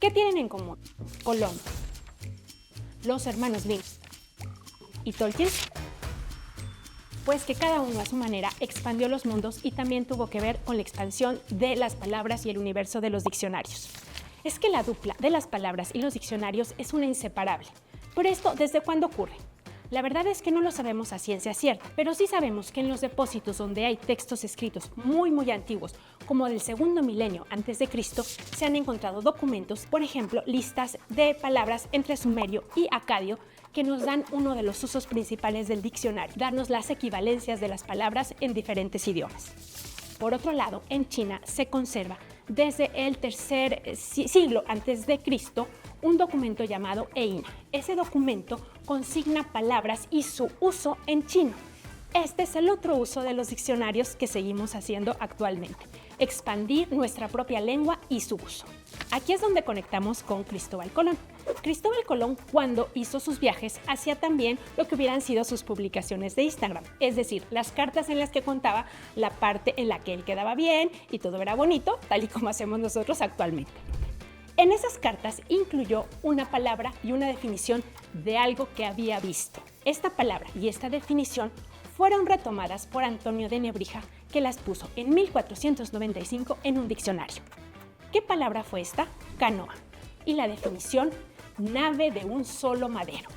¿Qué tienen en común Colón, los hermanos Grimm y Tolkien? Pues que cada uno a su manera expandió los mundos y también tuvo que ver con la expansión de las palabras y el universo de los diccionarios. Es que la dupla de las palabras y los diccionarios es una inseparable. Pero esto, ¿desde cuándo ocurre? La verdad es que no lo sabemos a ciencia cierta, pero sí sabemos que en los depósitos donde hay textos escritos muy antiguos, como del segundo milenio antes de Cristo, se han encontrado documentos, por ejemplo, listas de palabras entre sumerio y acadio, que nos dan uno de los usos principales del diccionario, darnos las equivalencias de las palabras en diferentes idiomas. Por otro lado, en China se conserva desde el tercer siglo antes de Cristo un documento llamado Eina. Ese documento consigna palabras y su uso en chino. Este es el otro uso de los diccionarios que seguimos haciendo actualmente: expandir nuestra propia lengua y su uso. Aquí es donde conectamos con Cristóbal Colón. Cristóbal Colón, cuando hizo sus viajes, hacía también lo que hubieran sido sus publicaciones de Instagram, es decir, las cartas en las que contaba la parte en la que él quedaba bien y todo era bonito, tal y como hacemos nosotros actualmente. En esas cartas incluyó una palabra y una definición de algo que había visto. Esta palabra y esta definición fueron retomadas por Antonio de Nebrija, que las puso en 1495 en un diccionario. ¿Qué palabra fue esta? Canoa. Y la definición: nave de un solo madero.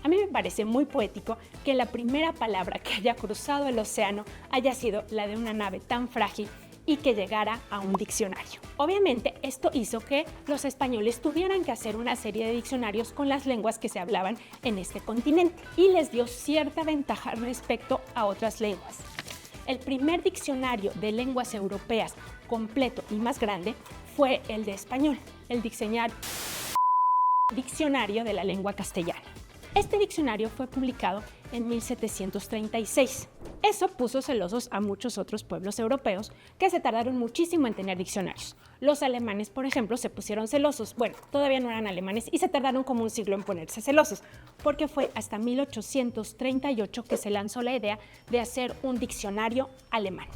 A mí me parece muy poético que la primera palabra que haya cruzado el océano haya sido la de una nave tan frágil y que llegara a un diccionario. Obviamente, esto hizo que los españoles tuvieran que hacer una serie de diccionarios con las lenguas que se hablaban en este continente y les dio cierta ventaja respecto a otras lenguas. El primer diccionario de lenguas europeas completo y más grande fue el de español, el Diccionario de la Lengua Castellana. Este diccionario fue publicado en 1736. Eso puso celosos a muchos otros pueblos europeos que se tardaron muchísimo en tener diccionarios. Los alemanes, por ejemplo, se pusieron celosos. Bueno, todavía no eran alemanes y se tardaron como un siglo en ponerse celosos, porque fue hasta 1838 que se lanzó la idea de hacer un diccionario alemán.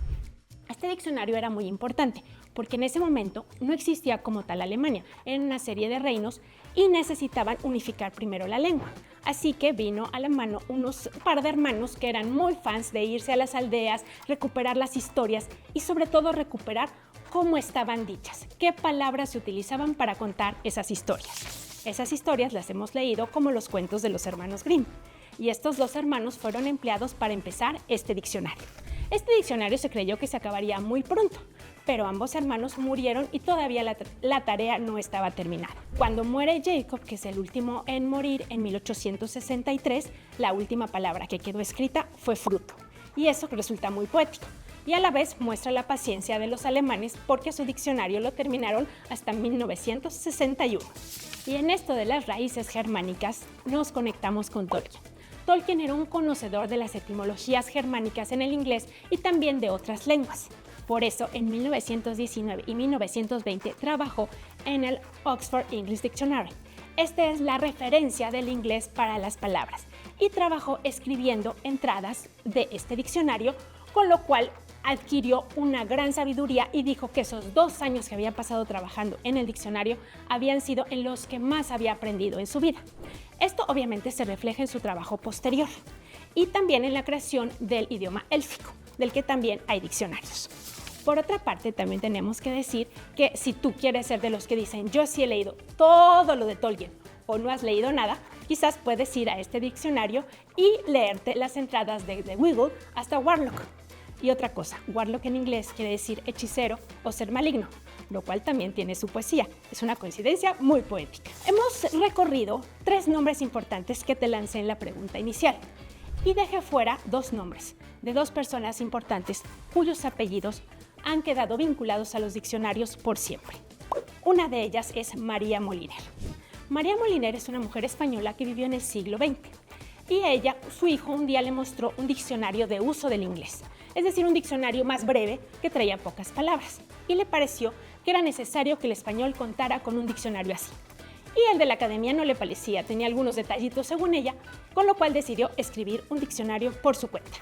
Este diccionario era muy importante porque en ese momento no existía como tal Alemania, eran una serie de reinos y necesitaban unificar primero la lengua. Así que vino a la mano unos par de hermanos que eran muy fans de irse a las aldeas, recuperar las historias y sobre todo recuperar cómo estaban dichas, qué palabras se utilizaban para contar esas historias. Esas historias las hemos leído como los cuentos de los hermanos Grimm, y estos dos hermanos fueron empleados para empezar este diccionario. Este diccionario se creyó que se acabaría muy pronto, pero ambos hermanos murieron y todavía la tarea no estaba terminada. Cuando muere Jacob, que es el último en morir en 1863, la última palabra que quedó escrita fue fruto, y eso resulta muy poético. Y a la vez muestra la paciencia de los alemanes porque su diccionario lo terminaron hasta 1961. Y en esto de las raíces germánicas nos conectamos con Tolkien. Tolkien era un conocedor de las etimologías germánicas en el inglés y también de otras lenguas. Por eso, en 1919 y 1920 trabajó en el Oxford English Dictionary. Esta es la referencia del inglés para las palabras, y trabajó escribiendo entradas de este diccionario, con lo cual adquirió una gran sabiduría y dijo que esos 2 años que había pasado trabajando en el diccionario habían sido en los que más había aprendido en su vida. Esto obviamente se refleja en su trabajo posterior y también en la creación del idioma élfico, del que también hay diccionarios. Por otra parte, también tenemos que decir que si tú quieres ser de los que dicen yo sí he leído todo lo de Tolkien o no has leído nada, quizás puedes ir a este diccionario y leerte las entradas de Wiggle hasta Warlock. Y otra cosa, Warlock en inglés quiere decir hechicero o ser maligno, lo cual también tiene su poesía. Es una coincidencia muy poética. Hemos recorrido 3 nombres importantes que te lancé en la pregunta inicial y dejé fuera 2 nombres de 2 personas importantes cuyos apellidos han quedado vinculados a los diccionarios por siempre. Una de ellas es María Moliner. María Moliner es una mujer española que vivió en el siglo XX y su hijo un día le mostró un diccionario de uso del inglés, es decir, un diccionario más breve que traía pocas palabras, y le pareció que era necesario que el español contara con un diccionario así. Y el de la academia no le parecía, tenía algunos detallitos según ella, con lo cual decidió escribir un diccionario por su cuenta.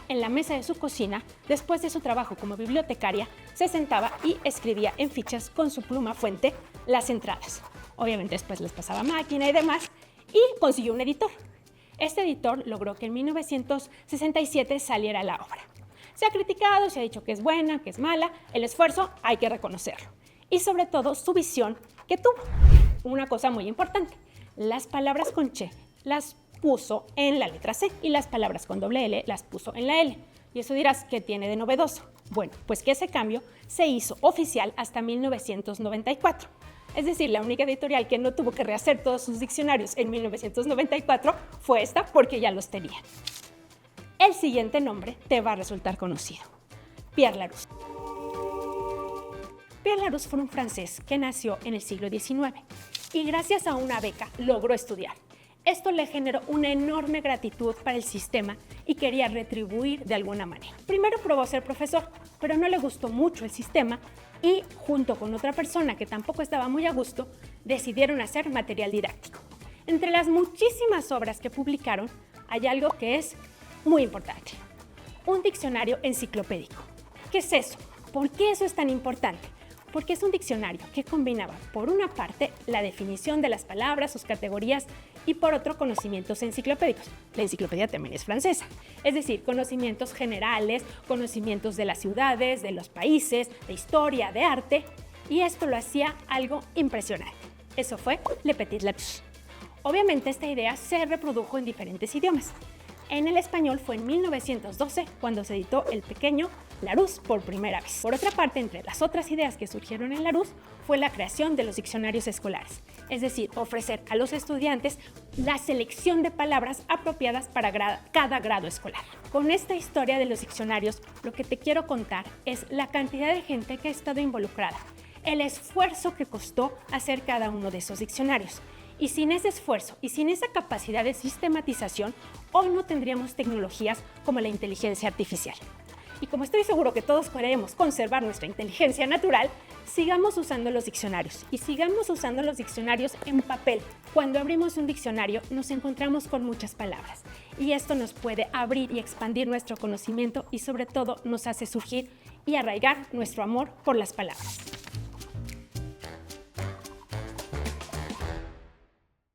En la mesa de su cocina, después de su trabajo como bibliotecaria, se sentaba y escribía en fichas con su pluma fuente las entradas. Obviamente después les pasaba a máquina y demás, y consiguió un editor. Este editor logró que en 1967 saliera la obra. Se ha criticado, se ha dicho que es buena, que es mala, el esfuerzo hay que reconocerlo. Y sobre todo su visión que tuvo. Una cosa muy importante, las palabras con che las puso en la letra C y las palabras con doble L las puso en la L. Y eso dirás, ¿qué tiene de novedoso? Bueno, pues que ese cambio se hizo oficial hasta 1994. Es decir, la única editorial que no tuvo que rehacer todos sus diccionarios en 1994 fue esta, porque ya los tenía. El siguiente nombre te va a resultar conocido: Pierre Larousse. Pierre Larousse fue un francés que nació en el siglo XIX y gracias a una beca logró estudiar. Esto le generó una enorme gratitud para el sistema y quería retribuir de alguna manera. Primero probó ser profesor, pero no le gustó mucho el sistema y, junto con otra persona que tampoco estaba muy a gusto, decidieron hacer material didáctico. Entre las muchísimas obras que publicaron, hay algo que es muy importante: un diccionario enciclopédico. ¿Qué es eso? ¿Por qué eso es tan importante? Porque es un diccionario que combinaba, por una parte, la definición de las palabras, sus categorías, y por otro, conocimientos enciclopédicos. La enciclopedia también es francesa, es decir, conocimientos generales, conocimientos de las ciudades, de los países, de historia, de arte, y esto lo hacía algo impresionante. Eso fue Le Petit Larousse. Obviamente esta idea se reprodujo en diferentes idiomas. En el español fue en 1912 cuando se editó El Pequeño Larousse por primera vez. Por otra parte, entre las otras ideas que surgieron en Larousse fue la creación de los diccionarios escolares, es decir, ofrecer a los estudiantes la selección de palabras apropiadas para cada grado escolar. Con esta historia de los diccionarios, lo que te quiero contar es la cantidad de gente que ha estado involucrada, el esfuerzo que costó hacer cada uno de esos diccionarios. Y sin ese esfuerzo y sin esa capacidad de sistematización, hoy no tendríamos tecnologías como la inteligencia artificial. Y como estoy seguro que todos queremos conservar nuestra inteligencia natural, sigamos usando los diccionarios y sigamos usando los diccionarios en papel. Cuando abrimos un diccionario nos encontramos con muchas palabras y esto nos puede abrir y expandir nuestro conocimiento y sobre todo nos hace surgir y arraigar nuestro amor por las palabras.